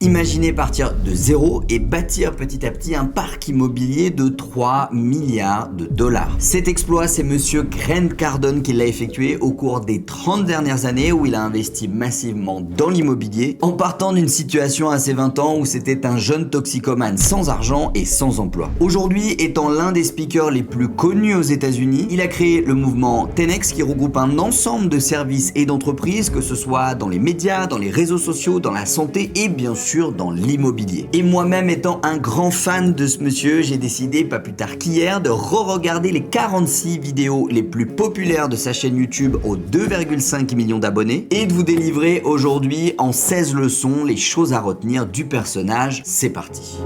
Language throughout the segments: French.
Imaginez partir de zéro et bâtir petit à petit un parc immobilier de 3 milliards de dollars. Cet exploit, c'est monsieur Grant Cardone qui l'a effectué au cours des 30 dernières années où il a investi massivement dans l'immobilier en partant d'une situation à ses 20 ans où c'était un jeune toxicomane sans argent et sans emploi. Aujourd'hui, étant l'un des speakers les plus connus aux États-Unis, il a créé le mouvement 10X qui regroupe un ensemble de services et d'entreprises, que ce soit dans les médias, dans les réseaux sociaux, dans la santé et bien sûr dans l'immobilier. Et moi-même étant un grand fan de ce monsieur, j'ai décidé pas plus tard qu'hier de re-regarder les 46 vidéos les plus populaires de sa chaîne YouTube aux 2,5 millions d'abonnés et de vous délivrer aujourd'hui en 16 leçons les choses à retenir du personnage. C'est parti.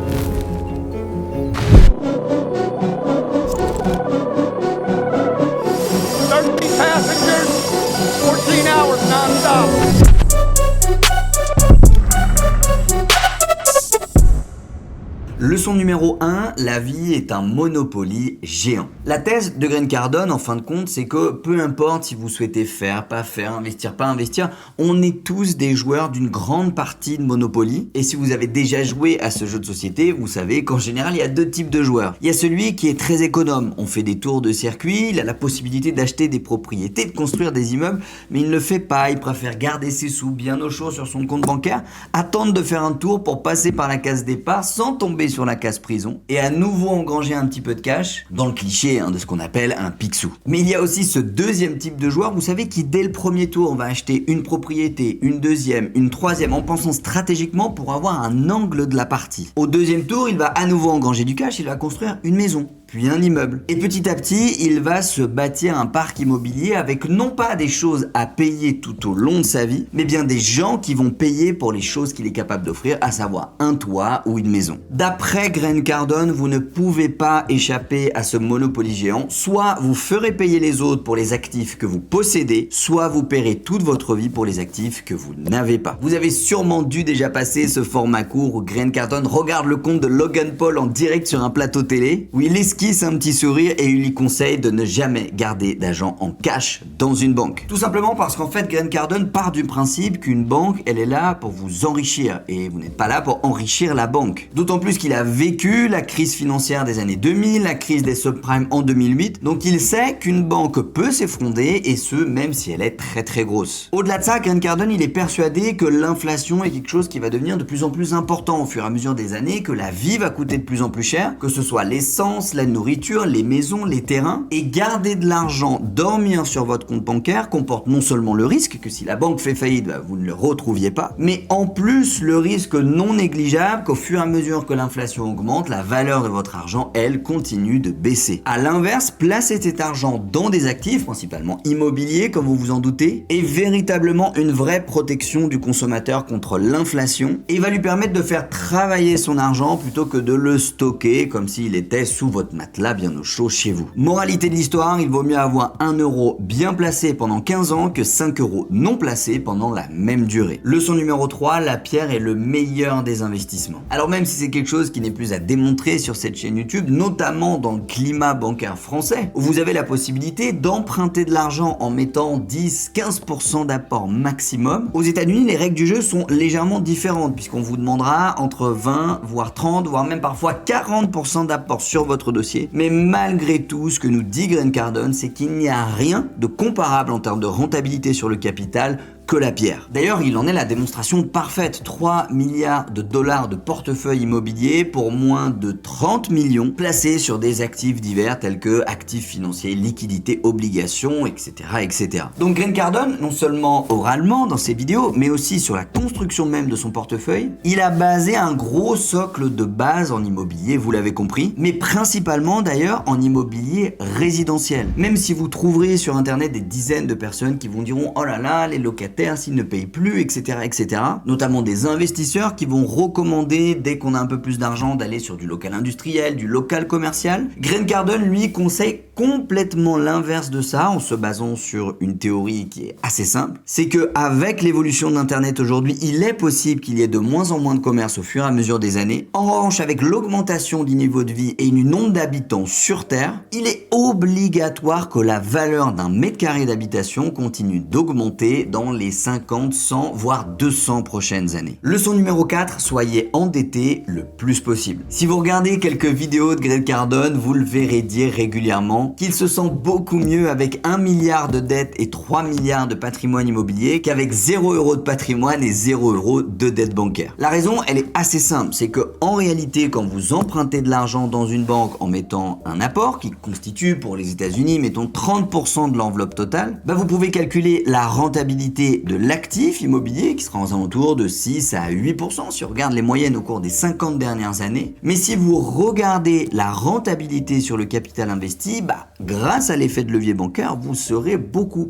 Leçon numéro 1, la vie est un Monopoly géant. La thèse de Grant Cardone, en fin de compte, c'est que peu importe si vous souhaitez faire, pas faire, investir, pas investir, on est tous des joueurs d'une grande partie de Monopoly. Et si vous avez déjà joué à ce jeu de société, vous savez qu'en général, il y a deux types de joueurs. Il y a celui qui est très économe. On fait des tours de circuit, il a la possibilité d'acheter des propriétés, de construire des immeubles, mais il ne le fait pas. Il préfère garder ses sous bien au chaud sur son compte bancaire, attendre de faire un tour pour passer par la case départ sans tomber sur la case prison et à nouveau engranger un petit peu de cash dans le cliché de ce qu'on appelle un picsou. Mais il y a aussi ce deuxième type de joueur, vous savez, qui dès le premier tour va acheter une propriété, une deuxième, une troisième en pensant stratégiquement pour avoir un angle de la partie. Au deuxième tour, il va à nouveau engranger du cash, il va construire une maison, puis un immeuble. Et petit à petit, il va se bâtir un parc immobilier avec non pas des choses à payer tout au long de sa vie, mais bien des gens qui vont payer pour les choses qu'il est capable d'offrir, à savoir un toit ou une maison. D'après Grant Cardone, vous ne pouvez pas échapper à ce Monopoly géant. Soit vous ferez payer les autres pour les actifs que vous possédez, soit vous paierez toute votre vie pour les actifs que vous n'avez pas. Vous avez sûrement dû déjà passer ce format court où Grant Cardone regarde le compte de Logan Paul en direct sur un plateau télé, où il esquisse un petit sourire et il lui conseille de ne jamais garder d'argent en cash dans une banque. Tout simplement parce qu'en fait, Grant Cardone part du principe qu'une banque, elle est là pour vous enrichir et vous n'êtes pas là pour enrichir la banque. D'autant plus qu'il a vécu la crise financière des années 2000, la crise des subprimes en 2008, donc il sait qu'une banque peut s'effondrer et ce, même si elle est très très grosse. Au-delà de ça, Grant Cardone, il est persuadé que l'inflation est quelque chose qui va devenir de plus en plus important au fur et à mesure des années, que la vie va coûter de plus en plus cher, que ce soit l'essence, la nourriture, les maisons, les terrains, et garder de l'argent, dormir sur votre compte bancaire comporte non seulement le risque que si la banque fait faillite, vous ne le retrouviez pas, mais en plus le risque non négligeable qu'au fur et à mesure que l'inflation augmente, la valeur de votre argent, elle, continue de baisser. À l'inverse, placer cet argent dans des actifs, principalement immobiliers, comme vous vous en doutez, est véritablement une vraie protection du consommateur contre l'inflation et va lui permettre de faire travailler son argent plutôt que de le stocker comme s'il était sous votre matelas bien au chaud chez vous. Moralité de l'histoire, il vaut mieux avoir 1 euro bien placé pendant 15 ans que 5 euros non placés pendant la même durée. Leçon numéro 3, la pierre est le meilleur des investissements. Alors même si c'est quelque chose qui n'est plus à démontrer sur cette chaîne YouTube, notamment dans le climat bancaire français, où vous avez la possibilité d'emprunter de l'argent en mettant 10-15% d'apport maximum, aux États-Unis, les règles du jeu sont légèrement différentes puisqu'on vous demandera entre 20, voire 30, voire même parfois 40% d'apport sur votre dossier. Mais malgré tout, ce que nous dit Grant Cardone, c'est qu'il n'y a rien de comparable en termes de rentabilité sur le capital que la pierre. D'ailleurs, il en est la démonstration parfaite. 3 milliards de dollars de portefeuille immobilier pour moins de 30 millions placés sur des actifs divers tels que actifs financiers, liquidités, obligations, etc., etc. Donc Grant Cardone, non seulement oralement dans ses vidéos, mais aussi sur la construction même de son portefeuille, il a basé un gros socle de base en immobilier, vous l'avez compris, mais principalement d'ailleurs en immobilier résidentiel. Même si vous trouverez sur internet des dizaines de personnes qui vous diront « Oh là là, les locataires s'ils ne payent plus, etc., etc. » Notamment des investisseurs qui vont recommander, dès qu'on a un peu plus d'argent, d'aller sur du local industriel, du local commercial. Grant Cardone, lui, conseille complètement l'inverse de ça en se basant sur une théorie qui est assez simple. C'est que avec l'évolution d'Internet aujourd'hui, il est possible qu'il y ait de moins en moins de commerce au fur et à mesure des années. En revanche, avec l'augmentation du niveau de vie et du nombre d'habitants sur Terre, il est obligatoire que la valeur d'un mètre carré d'habitation continue d'augmenter dans les 50, 100, voire 200 prochaines années. Leçon numéro 4, soyez endettés le plus possible. Si vous regardez quelques vidéos de Grant Cardone, vous le verrez dire régulièrement qu'il se sent beaucoup mieux avec 1 milliard de dettes et 3 milliards de patrimoine immobilier qu'avec 0 € de patrimoine et 0 € de dette bancaire. La raison, elle est assez simple, c'est que en réalité, quand vous empruntez de l'argent dans une banque en mettant un apport qui constitue pour les États-Unis, mettons 30% de l'enveloppe totale, vous pouvez calculer la rentabilité de l'actif immobilier qui sera aux alentours de 6 à 8% si on regarde les moyennes au cours des 50 dernières années. Mais si vous regardez la rentabilité sur le capital investi, grâce à l'effet de levier bancaire, vous serez beaucoup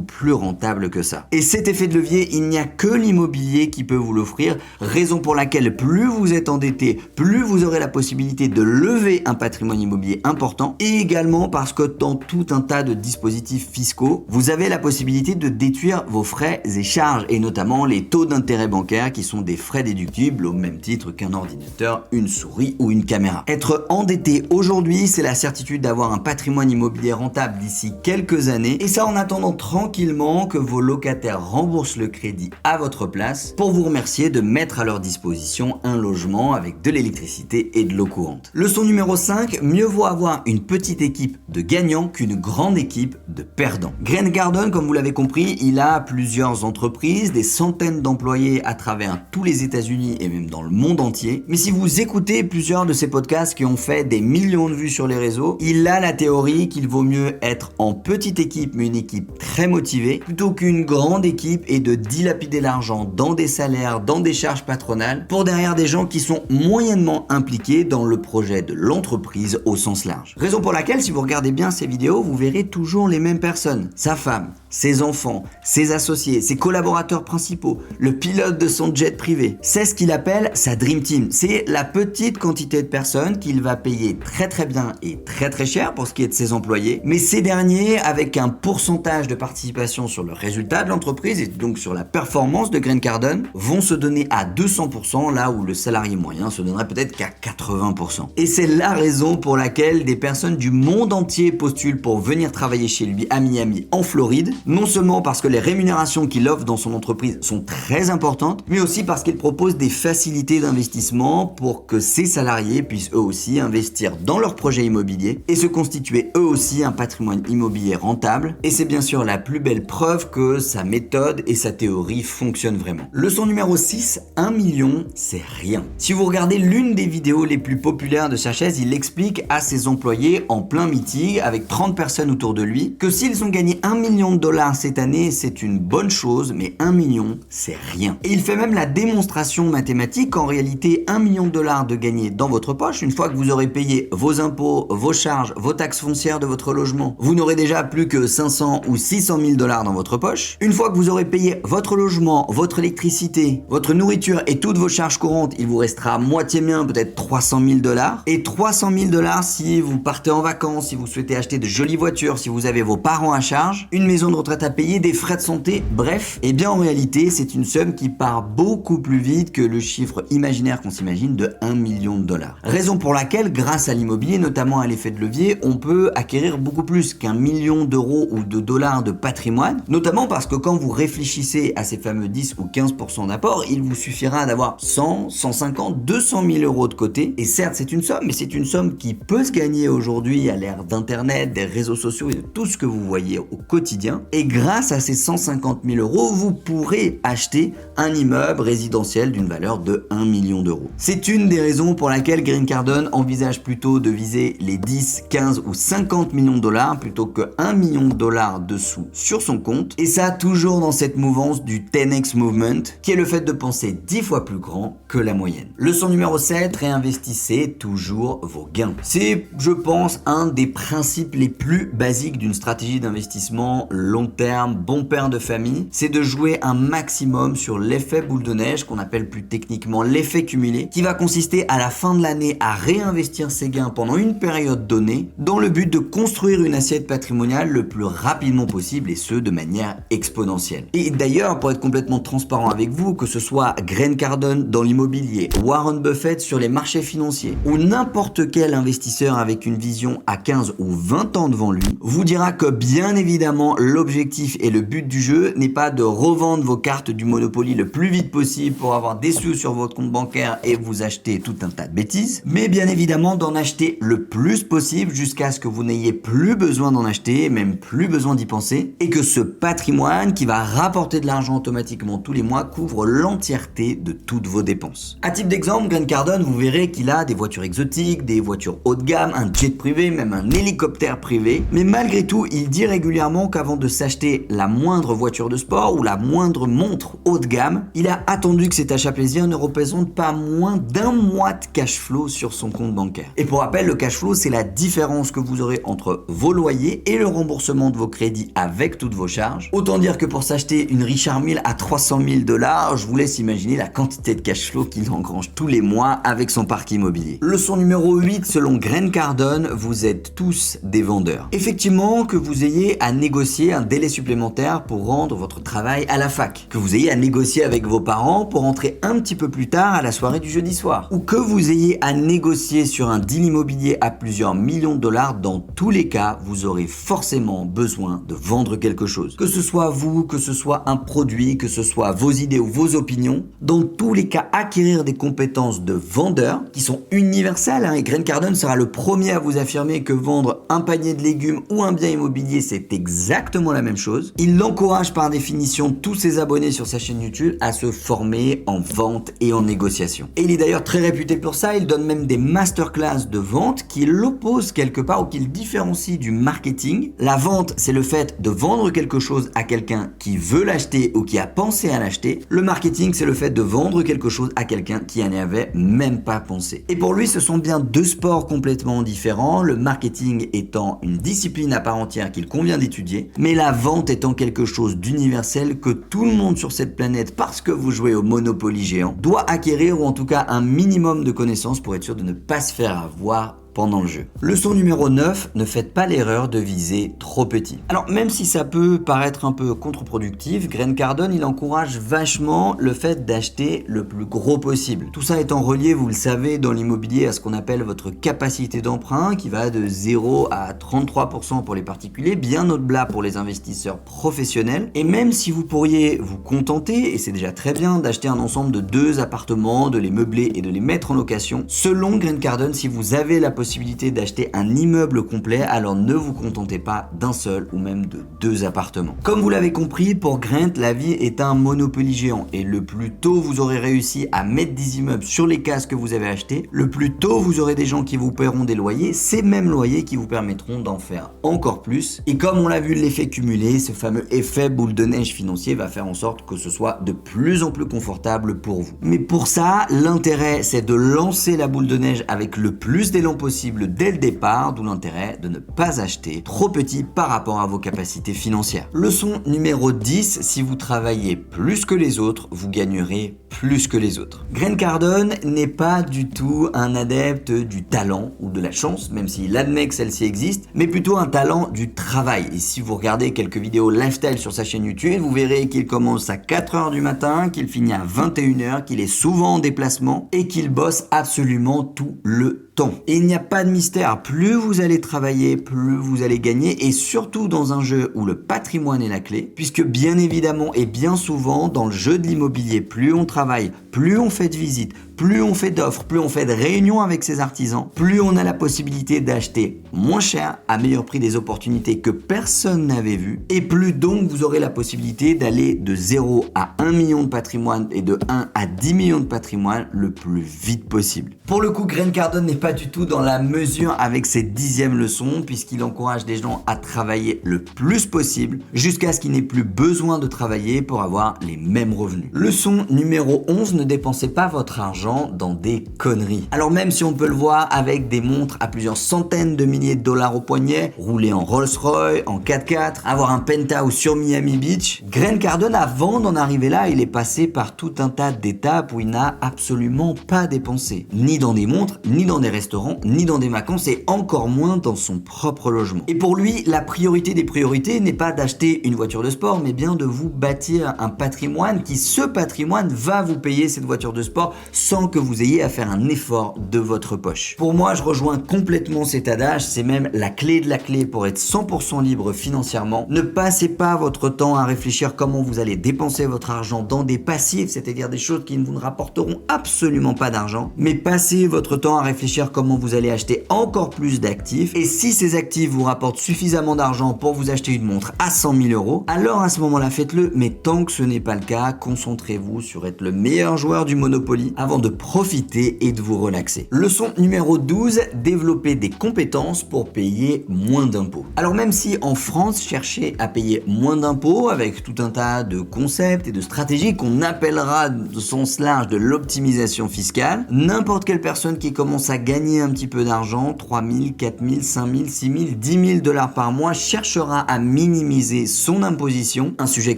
plus rentable que ça. Et cet effet de levier, il n'y a que l'immobilier qui peut vous l'offrir, raison pour laquelle plus vous êtes endetté, plus vous aurez la possibilité de lever un patrimoine immobilier important, et également parce que dans tout un tas de dispositifs fiscaux, vous avez la possibilité de déduire vos frais et charges, et notamment les taux d'intérêt bancaire qui sont des frais déductibles au même titre qu'un ordinateur, une souris ou une caméra. Être endetté aujourd'hui, c'est la certitude d'avoir un patrimoine immobilier rentable d'ici quelques années, et ça en attendant tranquillement que vos locataires remboursent le crédit à votre place pour vous remercier de mettre à leur disposition un logement avec de l'électricité et de l'eau courante. Leçon numéro 5, mieux vaut avoir une petite équipe de gagnants qu'une grande équipe de perdants. Grant Cardone, comme vous l'avez compris, il a plusieurs entreprises, des centaines d'employés à travers tous les États-Unis et même dans le monde entier. Mais si vous écoutez plusieurs de ses podcasts qui ont fait des millions de vues sur les réseaux, il a la théorie qu'il vaut mieux être en petite équipe mais une équipe très motivée plutôt qu'une grande équipe et de dilapider l'argent dans des salaires, dans des charges patronales pour derrière des gens qui sont moyennement impliqués dans le projet de l'entreprise au sens large. Raison pour laquelle si vous regardez bien ces vidéos, vous verrez toujours les mêmes personnes. Sa femme, ses enfants, ses associés, ses collaborateurs principaux, le pilote de son jet privé. C'est ce qu'il appelle sa Dream Team. C'est la petite quantité de personnes qu'il va payer très bien et très cher pour ce qui est de ses employés. Mais ces derniers, avec un pourcentage de participation sur le résultat de l'entreprise et donc sur la performance de Grant Cardone, vont se donner à 200% là où le salarié moyen se donnerait peut-être qu'à 80%. Et c'est la raison pour laquelle des personnes du monde entier postulent pour venir travailler chez lui à Miami en Floride, non seulement parce que les rémunérations qu'il offre dans son entreprise sont très importantes, mais aussi parce qu'il propose des facilités d'investissement pour que ses salariés puissent eux aussi investir dans leur projet immobilier et se constituer eux aussi un patrimoine immobilier rentable. Et c'est bien sûr la plus belle preuve que sa méthode et sa théorie fonctionnent vraiment. Leçon numéro 6, 1 million, c'est rien. Si vous regardez l'une des vidéos les plus populaires de sa chaise, il explique à ses employés en plein meeting avec 30 personnes autour de lui que s'ils ont gagné 1 million de dollars cette année, c'est une bonne chose, mais 1 million, c'est rien. Et il fait même la démonstration mathématique qu'en réalité, 1 million de dollars de gagner dans votre poche, une fois que vous aurez payé vos impôts, vos charges, vos taxes foncières de votre logement, vous n'aurez déjà plus que 500 ou 600 000 dollars dans votre poche. Une fois que vous aurez payé votre logement, votre électricité, votre nourriture et toutes vos charges courantes, il vous restera moitié bien, peut-être 300 000 dollars. Et 300 000 dollars si vous partez en vacances, si vous souhaitez acheter de jolies voitures, si vous avez vos parents à charge, une maison de retraite à payer, des frais de santé, bref. Et bien en réalité, c'est une somme qui part beaucoup plus vite que le chiffre imaginaire qu'on s'imagine de 1 million de dollars. Raison pour laquelle, grâce à l'immobilier, notamment à l'effet de levier, on peut acquérir beaucoup plus qu'un million d'euros ou de dollars de patrimoine, notamment parce que quand vous réfléchissez à ces fameux 10 ou 15% d'apport, il vous suffira d'avoir 100, 150, 200 000 euros de côté. Et certes, c'est une somme, mais c'est une somme qui peut se gagner aujourd'hui à l'ère d'internet, des réseaux sociaux et de tout ce que vous voyez au quotidien. Et grâce à ces 150 000 euros, vous pourrez acheter un immeuble résidentiel d'une valeur de 1 million d'euros. C'est une des raisons pour laquelle Grant Cardone envisage plutôt de viser les 10, 15 ou 50 millions de dollars plutôt que 1 million de dollars de sous sur son compte. Et ça toujours dans cette mouvance du 10x movement, qui est le fait de penser 10 fois plus grand que la moyenne. Leçon numéro 7, réinvestissez toujours vos gains. C'est, je pense, un des principes les plus basiques d'une stratégie d'investissement long long terme, bon père de famille, c'est de jouer un maximum sur l'effet boule de neige, qu'on appelle plus techniquement l'effet cumulé, qui va consister à la fin de l'année à réinvestir ses gains pendant une période donnée, dans le but de construire une assiette patrimoniale le plus rapidement possible, et ce de manière exponentielle. Et d'ailleurs, pour être complètement transparent avec vous, que ce soit Grant Cardone dans l'immobilier, Warren Buffett sur les marchés financiers, ou n'importe quel investisseur avec une vision à 15 ou 20 ans devant lui, vous dira que bien évidemment l'objectif et le but du jeu n'est pas de revendre vos cartes du Monopoly le plus vite possible pour avoir des sous sur votre compte bancaire et vous acheter tout un tas de bêtises, mais bien évidemment d'en acheter le plus possible jusqu'à ce que vous n'ayez plus besoin d'en acheter, même plus besoin d'y penser, et que ce patrimoine qui va rapporter de l'argent automatiquement tous les mois couvre l'entièreté de toutes vos dépenses. À titre d'exemple, Grant Cardone, vous verrez qu'il a des voitures exotiques, des voitures haut de gamme, un jet privé, même un hélicoptère privé, mais malgré tout, il dit régulièrement qu'avant de s'acheter la moindre voiture de sport ou la moindre montre haut de gamme, il a attendu que cet achat plaisir ne représente pas moins d'un mois de cash flow sur son compte bancaire. Et pour rappel, le cash flow, c'est la différence que vous aurez entre vos loyers et le remboursement de vos crédits avec toutes vos charges. Autant dire que pour s'acheter une Richard Mille à 300 000 $, je vous laisse imaginer la quantité de cash flow qu'il engrange tous les mois avec son parc immobilier. Leçon numéro 8, selon Grant Cardone, vous êtes tous des vendeurs. Effectivement, que vous ayez à négocier un délai supplémentaire pour rendre votre travail à la fac, que vous ayez à négocier avec vos parents pour rentrer un petit peu plus tard à la soirée du jeudi soir, ou que vous ayez à négocier sur un deal immobilier à plusieurs millions de dollars, dans tous les cas, vous aurez forcément besoin de vendre quelque chose. Que ce soit vous, que ce soit un produit, que ce soit vos idées ou vos opinions, dans tous les cas, acquérir des compétences de vendeur qui sont universelles, et Grant Cardone sera le premier à vous affirmer que vendre un panier de légumes ou un bien immobilier, c'est exactement la même chose. Il encourage par définition tous ses abonnés sur sa chaîne YouTube à se former en vente et en négociation. Et il est d'ailleurs très réputé pour ça, il donne même des masterclass de vente qui l'opposent quelque part ou qui le différencient du marketing. La vente, c'est le fait de vendre quelque chose à quelqu'un qui veut l'acheter ou qui a pensé à l'acheter. Le marketing, c'est le fait de vendre quelque chose à quelqu'un qui n'y avait même pas pensé. Et pour lui, ce sont bien deux sports complètement différents, le marketing étant une discipline à part entière qu'il convient d'étudier, mais la vente étant quelque chose d'universel que tout le monde sur cette planète, parce que vous jouez au Monopoly géant, doit acquérir, ou en tout cas un minimum de connaissances pour être sûr de ne pas se faire avoir pendant le jeu. Leçon numéro 9, ne faites pas l'erreur de viser trop petit. Alors même si ça peut paraître un peu contre-productif, Grant Cardone, il encourage vachement le fait d'acheter le plus gros possible. Tout ça étant relié, vous le savez, dans l'immobilier à ce qu'on appelle votre capacité d'emprunt, qui va de 0 à 33% pour les particuliers, bien au-delà pour les investisseurs professionnels. Et même si vous pourriez vous contenter, et c'est déjà très bien, d'acheter un ensemble de 2 appartements, de les meubler et de les mettre en location, selon Grant Cardone, si vous avez la possibilité d'acheter un immeuble complet, alors ne vous contentez pas d'un seul ou même de 2 appartements. Comme vous l'avez compris, pour Grant, la vie est un Monopoly géant, et le plus tôt vous aurez réussi à mettre des immeubles sur les cases que vous avez achetées, le plus tôt vous aurez des gens qui vous paieront des loyers, ces mêmes loyers qui vous permettront d'en faire encore plus. Et comme on l'a vu, l'effet cumulé, ce fameux effet boule de neige financier, va faire en sorte que ce soit de plus en plus confortable pour vous. Mais pour ça, l'intérêt, c'est de lancer la boule de neige avec le plus d'élan possible dès le départ, d'où l'intérêt de ne pas acheter trop petit par rapport à vos capacités financières. Leçon numéro 10, si vous travaillez plus que les autres, vous gagnerez plus que les autres. Grant Cardone n'est pas du tout un adepte du talent ou de la chance, même s'il admet que celle-ci existe, mais plutôt un talent du travail. Et si vous regardez quelques vidéos lifestyle sur sa chaîne YouTube, vous verrez qu'il commence à 4h du matin, qu'il finit à 21h, qu'il est souvent en déplacement et qu'il bosse absolument tout le temps. Et il n'y a pas de mystère, plus vous allez travailler, plus vous allez gagner, et surtout dans un jeu où le patrimoine est la clé, puisque bien évidemment et bien souvent dans le jeu de l'immobilier, plus on travaille, plus on fait de visites, plus on fait d'offres, plus on fait de réunions avec ses artisans, plus on a la possibilité d'acheter moins cher, à meilleur prix, des opportunités que personne n'avait vues, et plus donc vous aurez la possibilité d'aller de 0 à 1 million de patrimoine et de 1 à 10 millions de patrimoine le plus vite possible. Pour le coup, Grant Cardone n'est pas du tout dans la mesure avec ses 10e leçons, puisqu'il encourage des gens à travailler le plus possible jusqu'à ce qu'il n'ait plus besoin de travailler pour avoir les mêmes revenus. Leçon numéro 11, ne dépensez pas votre argent l'argent dans des conneries. Alors même si on peut le voir avec des montres à plusieurs centaines de milliers de dollars au poignet, rouler en Rolls-Royce, en 4x4, avoir un penthouse sur Miami Beach, Grant Cardone, avant d'en arriver là, il est passé par tout un tas d'étapes où il n'a absolument pas dépensé. Ni dans des montres, ni dans des restaurants, ni dans des vacances et encore moins dans son propre logement. Et pour lui, la priorité des priorités n'est pas d'acheter une voiture de sport, mais bien de vous bâtir un patrimoine qui, ce patrimoine, va vous payer cette voiture de sport sans que vous ayez à faire un effort de votre poche. Pour moi, je rejoins complètement cet adage, c'est même la clé de la clé pour être 100% libre financièrement. Ne passez pas votre temps à réfléchir comment vous allez dépenser votre argent dans des passifs, c'est-à-dire des choses qui ne vous rapporteront absolument pas d'argent, mais passez votre temps à réfléchir comment vous allez acheter encore plus d'actifs, et si ces actifs vous rapportent suffisamment d'argent pour vous acheter une montre à 100 000 euros, alors à ce moment-là faites-le, mais tant que ce n'est pas le cas, concentrez-vous sur être le meilleur joueur du Monopoly avant de profiter et de vous relaxer. Leçon numéro 12, développer des compétences pour payer moins d'impôts. Alors même si en France, chercher à payer moins d'impôts avec tout un tas de concepts et de stratégies qu'on appellera de sens large de l'optimisation fiscale, n'importe quelle personne qui commence à gagner un petit peu d'argent, 3 000, 4 000, 5 000, 6 000, 10 000 dollars par mois, cherchera à minimiser son imposition, un sujet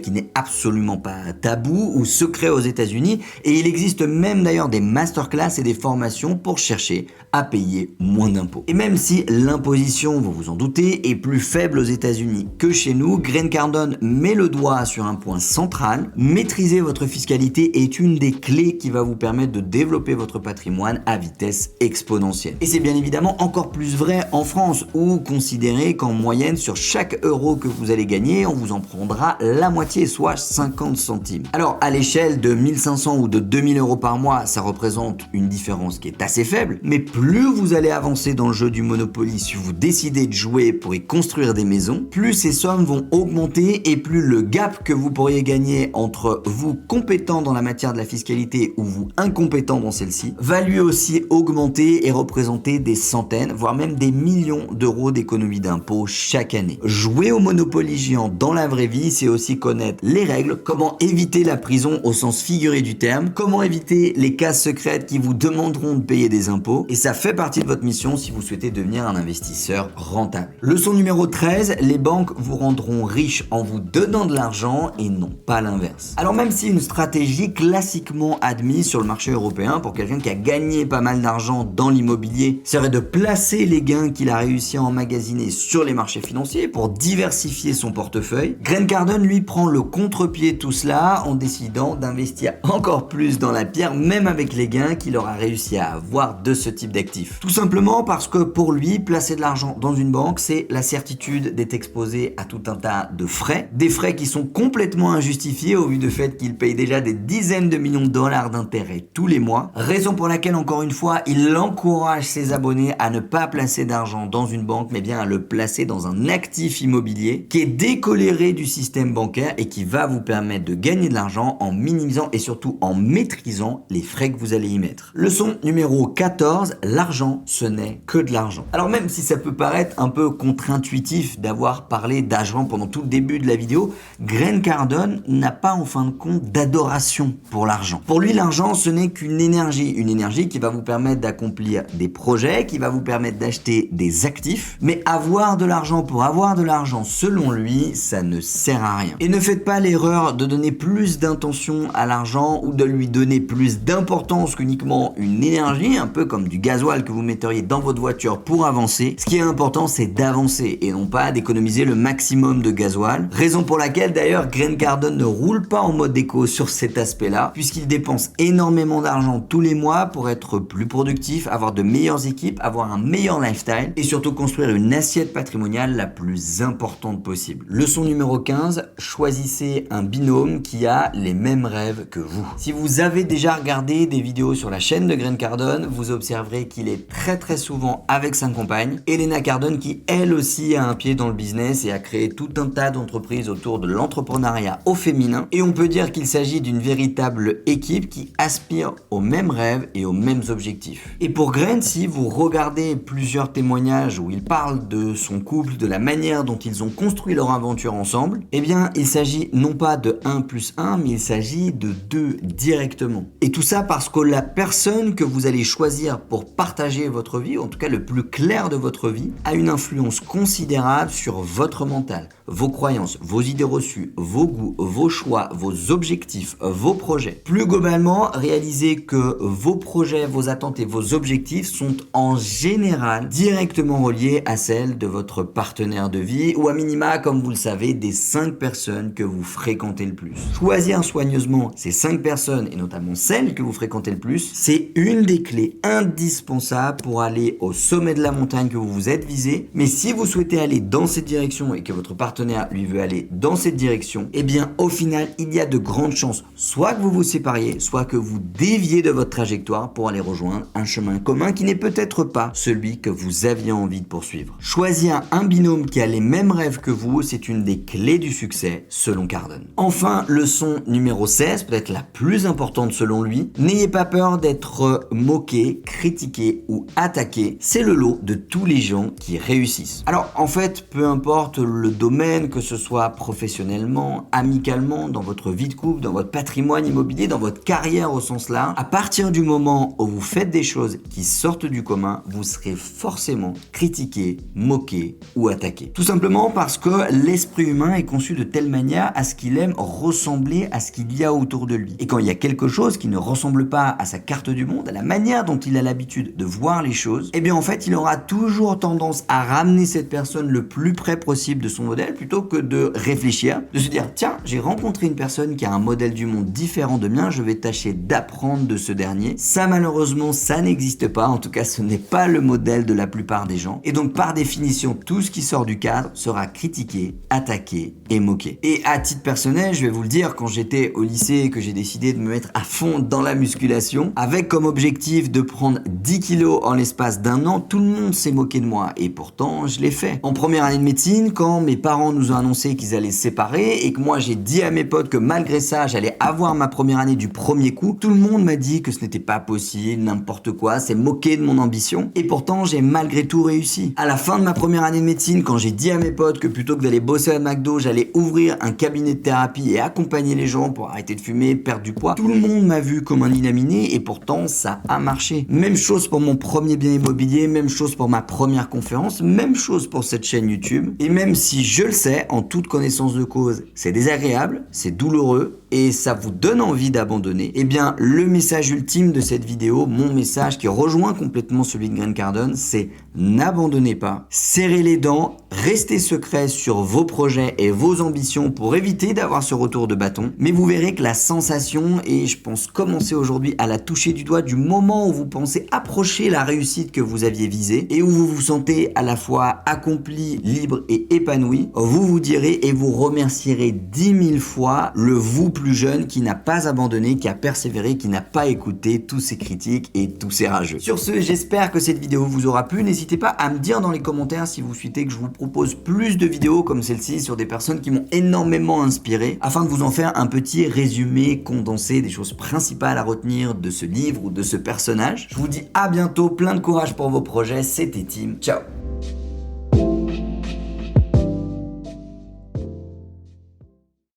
qui n'est absolument pas tabou ou secret aux États-Unis, et il existe même d'ailleurs des masterclass et des formations pour chercher à payer moins d'impôts. Et même si l'imposition, vous vous en doutez, est plus faible aux États-Unis que chez nous, Grant Cardone met le doigt sur un point central. Maîtriser votre fiscalité est une des clés qui va vous permettre de développer votre patrimoine à vitesse exponentielle. Et c'est bien évidemment encore plus vrai en France, où considérez qu'en moyenne, sur chaque euro que vous allez gagner, on vous en prendra la moitié, soit 50 centimes. Alors à l'échelle de 1500 ou de 2000 euros par mois, ça représente une différence qui est assez faible, mais plus vous allez avancer dans le jeu du Monopoly, si vous décidez de jouer pour y construire des maisons, plus ces sommes vont augmenter et plus le gap que vous pourriez gagner entre vous compétent dans la matière de la fiscalité ou vous incompétent dans celle-ci va lui aussi augmenter et représenter des centaines, voire même des millions d'euros d'économies d'impôts chaque année. Jouer au Monopoly géant dans la vraie vie, c'est aussi connaître les règles, comment éviter la prison au sens figuré du terme, comment éviter les cases secrètes qui vous demanderont de payer des impôts, et ça fait partie de votre mission si vous souhaitez devenir un investisseur rentable. Leçon numéro 13, les banques vous rendront riche en vous donnant de l'argent et non pas l'inverse. Alors même si une stratégie classiquement admise sur le marché européen pour quelqu'un qui a gagné pas mal d'argent dans l'immobilier serait de placer les gains qu'il a réussi à emmagasiner sur les marchés financiers pour diversifier son portefeuille, Grant Cardone lui prend le contre-pied de tout cela en décidant d'investir encore plus dans la pierre, même avec les gains qu'il aura réussi à avoir de ce type d'actifs. Tout simplement parce que pour lui, placer de l'argent dans une banque, c'est la certitude d'être exposé à tout un tas de frais, des frais qui sont complètement injustifiés au vu du fait qu'il paye déjà des dizaines de millions de dollars d'intérêts tous les mois, raison pour laquelle, encore une fois, il encourage ses abonnés à ne pas placer d'argent dans une banque, mais bien à le placer dans un actif immobilier qui est décoléré du système bancaire et qui va vous permettre de gagner de l'argent en minimisant et surtout en maîtrisant les frais que vous allez y mettre. Leçon numéro 14, l'argent, ce n'est que de l'argent. Alors même si ça peut paraître un peu contre-intuitif d'avoir parlé d'argent pendant tout le début de la vidéo, Grant Cardone n'a pas en fin de compte d'adoration pour l'argent. Pour lui, l'argent, ce n'est qu'une énergie qui va vous permettre d'accomplir des projets, qui va vous permettre d'acheter des actifs, mais avoir de l'argent pour avoir de l'argent, selon lui, ça ne sert à rien. Et ne faites pas l'erreur de donner plus d'intention à l'argent ou de lui donner plus d'importance qu'uniquement une énergie, un peu comme du gasoil que vous metteriez dans votre voiture pour avancer. Ce qui est important, c'est d'avancer et non pas d'économiser le maximum de gasoil. Raison pour laquelle d'ailleurs Grant Cardone ne roule pas en mode éco sur cet aspect-là, puisqu'il dépense énormément d'argent tous les mois pour être plus productif, avoir de meilleures équipes, avoir un meilleur lifestyle et surtout construire une assiette patrimoniale la plus importante possible. Leçon numéro 15, choisissez un binôme qui a les mêmes rêves que vous. Si vous avez déjà regardé des vidéos sur la chaîne de Grant Cardone, vous observerez qu'il est très souvent avec sa compagne, Helena Cardone, qui elle aussi a un pied dans le business et a créé tout un tas d'entreprises autour de l'entrepreneuriat au féminin. Et on peut dire qu'il s'agit d'une véritable équipe qui aspire aux mêmes rêves et aux mêmes objectifs. Et pour Grant, si vous regardez plusieurs témoignages où il parle de son couple, de la manière dont ils ont construit leur aventure ensemble, eh bien il s'agit non pas de 1 + 1, mais il s'agit de 2 directement. Et tout ça parce parce que la personne que vous allez choisir pour partager votre vie, en tout cas le plus clair de votre vie, a une influence considérable sur votre mental, vos croyances, vos idées reçues, vos goûts, vos choix, vos objectifs, vos projets. Plus globalement, réalisez que vos projets, vos attentes et vos objectifs sont en général directement reliés à celles de votre partenaire de vie ou à minima, comme vous le savez, des 5 personnes que vous fréquentez le plus. Choisir soigneusement ces 5 personnes et notamment celles que vous fréquentez le plus, c'est une des clés indispensables pour aller au sommet de la montagne que vous vous êtes visé. Mais si vous souhaitez aller dans cette direction et que votre partenaire lui veut aller dans cette direction, eh bien au final, il y a de grandes chances soit que vous vous sépariez, soit que vous déviez de votre trajectoire pour aller rejoindre un chemin commun qui n'est peut-être pas celui que vous aviez envie de poursuivre. Choisir un binôme qui a les mêmes rêves que vous, c'est une des clés du succès selon Cardone. Enfin, leçon numéro 16, peut-être la plus importante selon lui, n'ayez pas peur d'être moqué, critiqué ou attaqué, c'est le lot de tous les gens qui réussissent. Alors en fait, peu importe le domaine, que ce soit professionnellement, amicalement, dans votre vie de couple, dans votre patrimoine immobilier, dans votre carrière au sens large, à partir du moment où vous faites des choses qui sortent du commun, vous serez forcément critiqué, moqué ou attaqué. Tout simplement parce que l'esprit humain est conçu de telle manière à ce qu'il aime ressembler à ce qu'il y a autour de lui. Et quand il y a quelque chose qui ne ressemble pas à sa carte du monde, à la manière dont il a l'habitude de voir les choses, eh bien en fait, il aura toujours tendance à ramener cette personne le plus près possible de son modèle plutôt que de réfléchir, de se dire tiens, j'ai rencontré une personne qui a un modèle du monde différent de mien, je vais tâcher d'apprendre de ce dernier. Ça malheureusement, ça n'existe pas, en tout cas ce n'est pas le modèle de la plupart des gens. Et donc par définition, tout ce qui sort du cadre sera critiqué, attaqué et moqué. Et à titre personnel, je vais vous le dire, quand j'étais au lycée et que j'ai décidé de me mettre à fond dans la musculation, avec comme objectif de prendre 10 kilos en l'espace d'un an, tout le monde s'est moqué de moi. Et pourtant, je l'ai fait. En première année de médecine, quand mes parents nous ont annoncé qu'ils allaient se séparer et que moi j'ai dit à mes potes que malgré ça, j'allais avoir ma première année du premier coup, tout le monde m'a dit que ce n'était pas possible, n'importe quoi, s'est moqué de mon ambition. Et pourtant, j'ai malgré tout réussi. À la fin de ma première année de médecine, quand j'ai dit à mes potes que plutôt que d'aller bosser à McDo, j'allais ouvrir un cabinet de thérapie et accompagner les gens pour arrêter de fumer, perdre du poids, tout le monde m'a vu comme un illuminé et pourtant ça a marché. Même chose pour mon premier bien immobilier, même chose pour ma première conférence, même chose pour cette chaîne YouTube. Et même si je le sais, en toute connaissance de cause, c'est désagréable, c'est douloureux et ça vous donne envie d'abandonner, eh bien le message ultime de cette vidéo, mon message qui rejoint complètement celui de Grant Cardone, c'est n'abandonnez pas, serrez les dents, restez secret sur vos projets et vos ambitions pour éviter d'avoir ce retour de bâton. Mais vous verrez que la sensation, et je pense commencer aujourd'hui à la toucher du doigt, du moment où vous pensez approcher la réussite que vous aviez visée et où vous vous sentez à la fois accompli, libre et épanoui, vous vous direz et vous remercierez 10 000 fois le vous plus jeune qui n'a pas abandonné, qui a persévéré, qui n'a pas écouté tous ces critiques et tous ces rageux. Sur ce, j'espère que cette vidéo vous aura plu. N'hésitez pas à me dire dans les commentaires si vous souhaitez que je vous propose plus de vidéos comme celle-ci sur des personnes qui m'ont énormément inspiré afin de vous en faire un petit résumé condensé des choses principales à retenir de ce livre ou de ce personnage. Je vous dis à bientôt, plein de courage pour vos projets, c'était Tim, ciao.